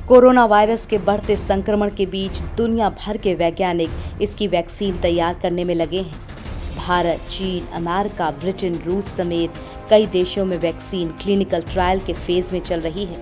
Corona virus के बढ़ते संक्रमण के बीच दुनिया भर के वैज्ञानिक इसकी वैक्सीन तैयार करने में लगे हैं। भारत, चीन, अमेरिका, ब्रिटेन, रूस समेत कई देशों में वैक्सीन क्लिनिकल ट्रायल के फेज में चल रही है।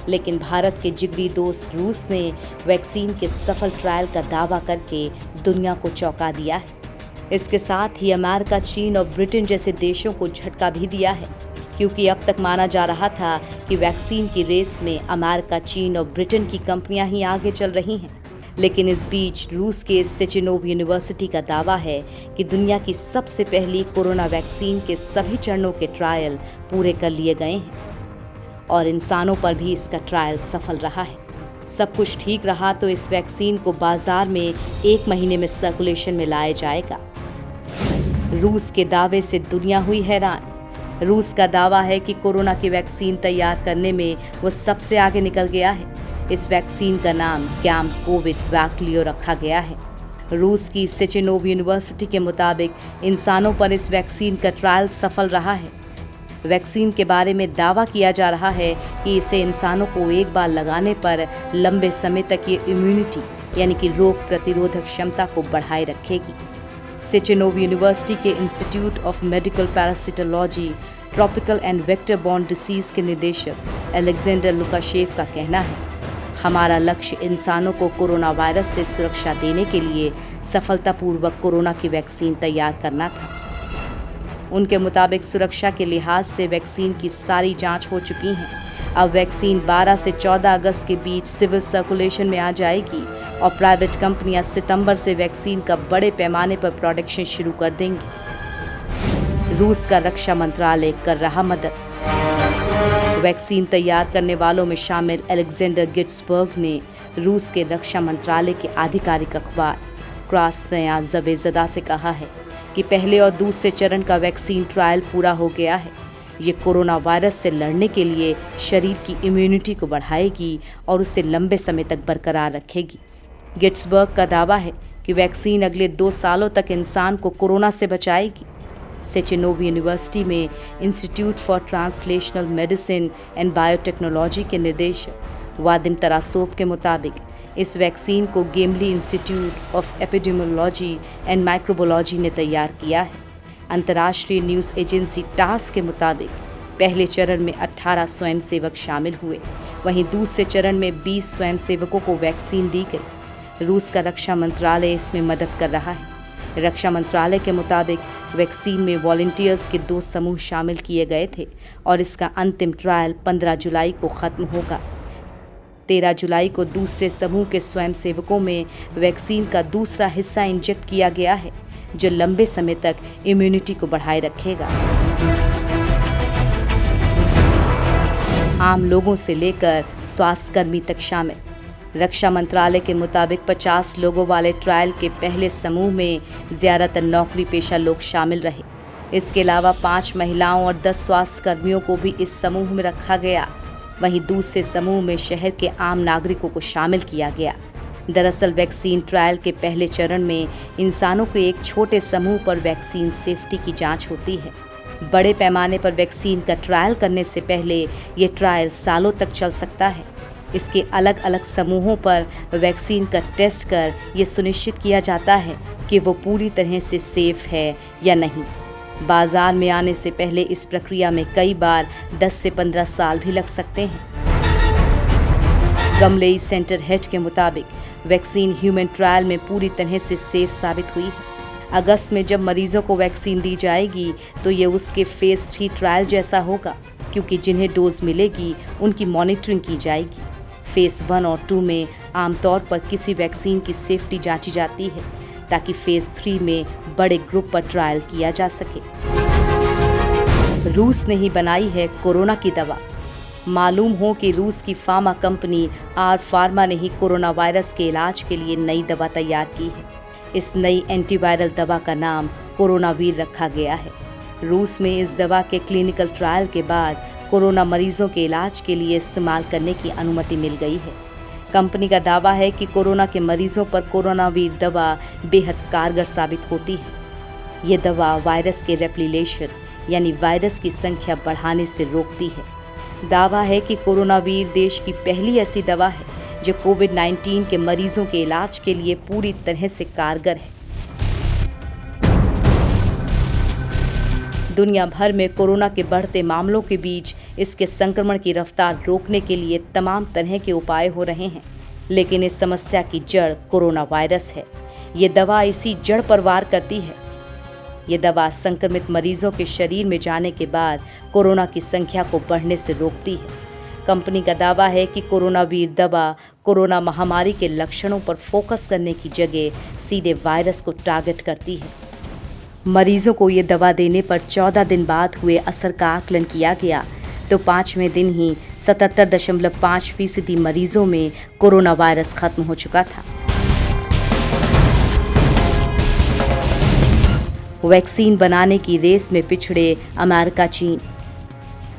लेकिन भारत के जिगरी दोस्त रूस ने वैक्सीन के सफल ट्रायल का दावा करके दुनिया को चौंका दिया है। इसके साथ ही अमेरिका, चीन और ब्रिटेन जैसे देशों को झटका भी दिया है, क्योंकि अब तक माना जा रहा था कि वैक्सीन की रेस में अमेरिका, चीन और ब्रिटेन की कंपनियां ही आगे चल रही हैं। लेकिन इस बीच रूस के सिचिनोव यूनिवर्सिटी का दावा है कि दुनिया की सबसे पहली कोरोना वैक्सीन के सभी चरणों के ट्रायल पूरे कर लिए गए हैं और इंसानों पर भी इसका ट्रायल सफल रहा है। सब कुछ ठीक रहा तो इस वैक्सीन को बाजार में 1 महीने में सर्कुलेशन में लाया जाएगा। रूस के दावे से दुनिया हुई हैरान। रूस का दावा है कि कोरोना की वैक्सीन तैयार करने में वो सबसे आगे निकल गया है। इस वैक्सीन का नाम कैम्प कोविड वैक्लियो रखा गया है। रूस की सिचिनोव यूनिवर्सिटी के मुताबिक इंसानों पर इस वैक्सीन का ट्रायल सफल रहा है। वैक्सीन के बारे में दावा किया जा रहा है कि इसे इंसानों को एक बार लगाने पर लंबे समय तक ये इम्यूनिटी यानी कि रोग प्रतिरोधक क्षमता को बढ़ाए रखेगी। सिचिनोव यूनिवर्सिटी के institute of medical parasitology, tropical and vector borne disease के निदेशक अलेक्जेंडर लुकाशेव का कहना है, हमारा लक्ष्य इंसानों को कोरोना वायरस से सुरक्षा देने के लिए सफलतापूर्वक कोरोना की वैक्सीन तैयार करना था। उनके मुताबिक सुरक्षा के लिहाज से वैक्सीन की सारी जांच हो चुकी है। अब वैक्सीन 12 से 14 अगस्त के बीच सिविल सर्कुलेशन में आ जाएगी और प्राइवेट कंपनियां सितंबर से वैक्सीन का बड़े पैमाने पर प्रोडक्शन शुरू कर देंगी। रूस का रक्षा मंत्रालय कर रहा मदद। वैक्सीन तैयार करने वालों में शामिल अलेक्जेंडर गिट्सबर्ग ने रूस के रक्षा मंत्रालय के आधिकारिक अखबार क्रास्नया ज़वेज़दा से कहा है कि पहले और दूसरे चरण का वैक्सीन ट्रायल पूरा हो गया है। ये कोरोना वायरस से लड़ने के लिए शरीर की इम्यूनिटी को बढ़ाएगी और उसे लंबे समय तक बरकरार रखेगी। गिट्सबर्ग का दावा है कि वैक्सीन अगले 2 सालों तक इंसान को कोरोना से बचाएगी। सिचिनोव यूनिवर्सिटी में institute for translational medicine and biotechnology के निदेशक वादिम तरासोव के मुताबिक इस वैक्सीन को Gamaleya institute of epidemiology and microbiology ने तैयार किया है। अंतर्राष्ट्रीय न्यूज़ एजेंसी टास के मुताबिक पहले चरण में 18 स्वयंसेवक शामिल हुए, वहीं दूसरे चरण में 20 स्वयंसेवकों को वैक्सीन दी गई। रूस का रक्षा मंत्रालय इसमें मदद कर रहा है। रक्षा मंत्रालय के मुताबिक वैक्सीन में वॉलंटियर्स के 2 समूह शामिल किए गए थे और इसका अंतिम ट्रायल 15 जुलाई को ख़त्म होगा। 13 जुलाई को दूसरे समूह के स्वयंसेवकों में वैक्सीन का दूसरा हिस्सा इंजेक्ट किया गया है, जो लंबे समय तक इम्यूनिटी को बढ़ाए रखेगा। आम लोगों से लेकर स्वास्थ्यकर्मी तक शामिल। रक्षा मंत्रालय के मुताबिक 50 लोगों वाले ट्रायल के पहले समूह में ज़्यादातर नौकरी पेशा लोग शामिल रहे। इसके अलावा 5 महिलाओं और 10 स्वास्थ्यकर्मियों को भी इस समूह में रखा गया। वहीं दूसरे समूह में शहर के आम नागरिकों को शामिल किया गया। दरअसल वैक्सीन ट्रायल के पहले चरण में इंसानों के एक छोटे समूह पर वैक्सीन सेफ्टी की जांच होती है। बड़े पैमाने पर वैक्सीन का ट्रायल करने से पहले ये ट्रायल सालों तक चल सकता है। इसके अलग अलग समूहों पर वैक्सीन का टेस्ट कर ये सुनिश्चित किया जाता है कि वो पूरी तरह से सेफ है या नहीं। बाजार में आने से पहले इस प्रक्रिया में कई बार 10 से 15 साल भी लग सकते हैं। गमलेई सेंटर हेड के मुताबिक वैक्सीन ह्यूमन ट्रायल में पूरी तरह से सेफ साबित हुई है। अगस्त में जब मरीजों को वैक्सीन दी जाएगी तो ये उसके फेज 3 ट्रायल जैसा होगा, क्योंकि जिन्हें डोज मिलेगी उनकी मॉनिटरिंग की जाएगी। फेज 1 और 2 में आमतौर पर किसी वैक्सीन की सेफ्टी जांची जाती है ताकि फेज 3 में बड़े ग्रुप पर ट्रायल किया जा सके। रूस ने ही बनाई है कोरोना की दवा। मालूम हो कि रूस की फार्मा कंपनी आर फार्मा ने ही कोरोना वायरस के इलाज के लिए नई दवा तैयार की है। इस नई एंटीवायरल दवा का नाम कोरोनावीर रखा गया है। रूस में इस दवा के क्लिनिकल ट्रायल के बाद कोरोना मरीजों के इलाज के लिए इस्तेमाल करने की अनुमति मिल गई है। कंपनी का दावा है कि कोरोना के मरीजों पर कोरोनावीर दवा बेहद कारगर साबित होती है। ये दवा वायरस के रेप्लिकेशन यानी वायरस की संख्या बढ़ाने से रोकती है। दावा है कि कोरोनावीर देश की पहली ऐसी दवा है जो कोविड-19 के मरीजों के इलाज के लिए पूरी तरह से कारगर है। दुनिया भर में कोरोना के बढ़ते मामलों के बीच इसके संक्रमण की रफ्तार रोकने के लिए तमाम तरह के उपाय हो रहे हैं, लेकिन इस समस्या की जड़ कोरोना वायरस है। ये दवा इसी जड़ पर वार करती है। ये दवा संक्रमित मरीजों के शरीर में जाने के बाद कोरोना की संख्या को बढ़ने से रोकती है। कंपनी का दावा है कि कोरोना वीर दवा कोरोना महामारी के लक्षणों पर फोकस करने की जगह सीधे वायरस को टारगेट करती है। मरीजों को ये दवा देने पर 14 दिन बाद हुए असर का आकलन किया गया तो 5वें दिन ही 77.5% मरीजों में कोरोना वायरस खत्म हो चुका था। वैक्सीन बनाने की रेस में पिछड़े अमेरिका, चीन।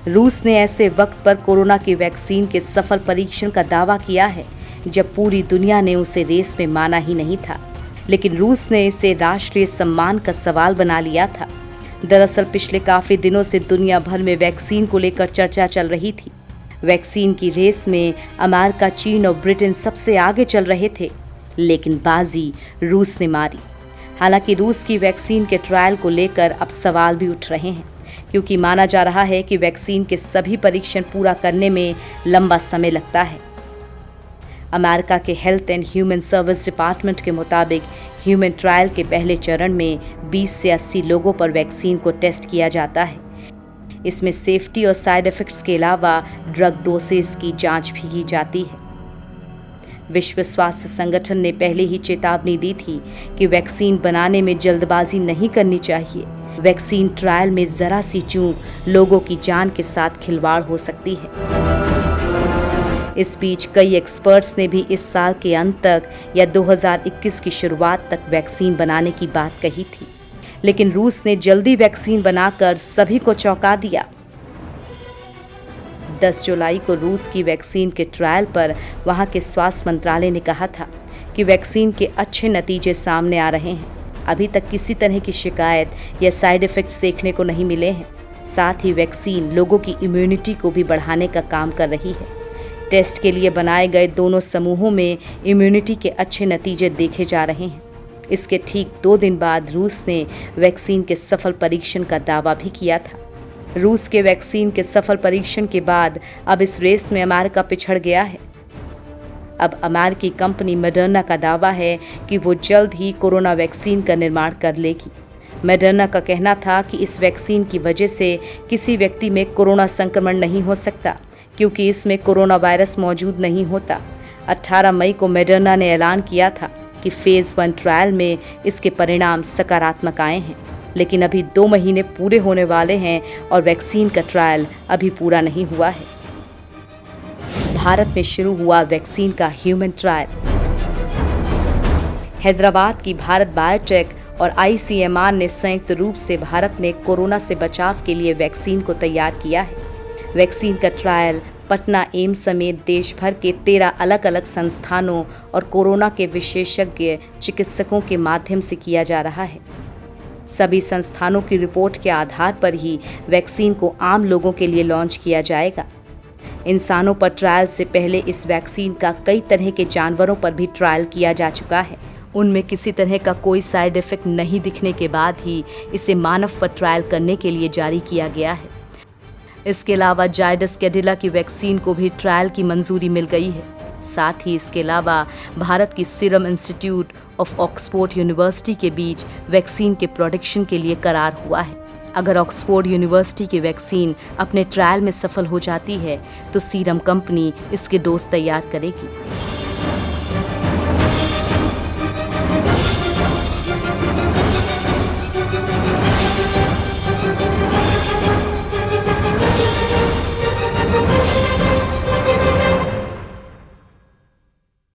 रूस ने ऐसे वक्त पर कोरोना की वैक्सीन के सफल परीक्षण का दावा किया है जब पूरी दुनिया ने उसे रेस में माना ही नहीं था, लेकिन रूस ने इसे राष्ट्रीय सम्मान का सवाल बना लिया था। दरअसल पिछले काफी दिनों से दुनिया भर में वैक्सीन को लेकर चर्चा चल रही थी। वैक्सीन की रेस में अमेरिका, चीन और ब्रिटेन सबसे आगे चल रहे थे, लेकिन बाजी रूस ने मारी। हालांकि रूस की वैक्सीन के ट्रायल को लेकर अब सवाल भी उठ रहे हैं, क्योंकि माना जा रहा है कि वैक्सीन के सभी परीक्षण पूरा करने में लंबा समय लगता है। अमेरिका के health and human service department के मुताबिक ह्यूमन ट्रायल के पहले चरण में 20 से 80 लोगों पर वैक्सीन को टेस्ट किया जाता है। इसमें सेफ्टी और साइड इफेक्ट्स के अलावा ड्रग डोसेस की जांच भी की जाती है। विश्व स्वास्थ्य संगठन ने पहले ही चेतावनी दी थी कि वैक्सीन बनाने में जल्दबाजी नहीं करनी चाहिए। वैक्सीन ट्रायल में जरा सी चूक लोगों की जान के साथ खिलवाड़ हो सकती है। इस बीच कई एक्सपर्ट्स ने भी इस साल के अंत तक या 2021 की शुरुआत तक वैक्सीन बनाने की बात कही थी, लेकिन रूस ने जल्दी वैक्सीन बनाकर सभी को चौंका दिया। 10 जुलाई को रूस की वैक्सीन के ट्रायल पर वहां के स्वास्थ्य मंत्रालय ने कहा था कि वैक्सीन के अच्छे नतीजे सामने आ रहे हैं। अभी तक किसी तरह की शिकायत या साइड इफेक्ट्स देखने को नहीं मिले हैं। साथ ही वैक्सीन लोगों की इम्यूनिटी को भी बढ़ाने का काम कर रही है। टेस्ट के लिए बनाए गए दोनों समूहों में इम्यूनिटी के अच्छे नतीजे देखे जा रहे हैं। इसके ठीक 2 दिन बाद रूस ने वैक्सीन के सफल परीक्षण का दावा भी किया था। रूस के वैक्सीन के सफल परीक्षण के बाद अब इस रेस में अमेरिका पिछड़ गया है। अब अमेरिकी कंपनी मॉडर्ना का दावा है कि वो जल्द ही कोरोना वैक्सीन का निर्माण कर लेगी। मॉडर्ना का कहना था कि इस वैक्सीन की वजह से किसी व्यक्ति में कोरोना संक्रमण नहीं हो सकता, क्योंकि इसमें कोरोना वायरस मौजूद नहीं होता। 18 मई को मॉडर्ना ने ऐलान किया था कि फेज़ 1 ट्रायल में इसके परिणाम सकारात्मक आए हैं, लेकिन अभी 2 महीने पूरे होने वाले हैं और वैक्सीन का ट्रायल अभी पूरा नहीं हुआ है। भारत में शुरू हुआ वैक्सीन का ह्यूमन ट्रायल। हैदराबाद की भारत बायोटेक और ICMR ने संयुक्त रूप से भारत में कोरोना से बचाव के लिए वैक्सीन को तैयार किया है। वैक्सीन का ट्रायल पटना एम्स समेत देश भर के 13 अलग अलग संस्थानों और कोरोना के विशेषज्ञ चिकित्सकों के माध्यम से किया जा रहा है। सभी संस्थानों की रिपोर्ट के आधार पर ही वैक्सीन को आम लोगों के लिए लॉन्च किया जाएगा। इंसानों पर ट्रायल से पहले इस वैक्सीन का कई तरह के जानवरों पर भी ट्रायल किया जा चुका है। उनमें किसी तरह का कोई साइड इफेक्ट नहीं दिखने के बाद ही इसे मानव पर ट्रायल करने के लिए जारी किया गया है। इसके अलावा जायडस कैडिला की वैक्सीन को भी ट्रायल की मंजूरी मिल गई है। साथ ही इसके अलावा भारत की serum institute of Oxford university के बीच वैक्सीन के प्रोडक्शन के लिए करार हुआ है। अगर ऑक्सफोर्ड यूनिवर्सिटी की वैक्सीन अपने ट्रायल में सफल हो जाती है तो सीरम कंपनी इसके डोज तैयार करेगी।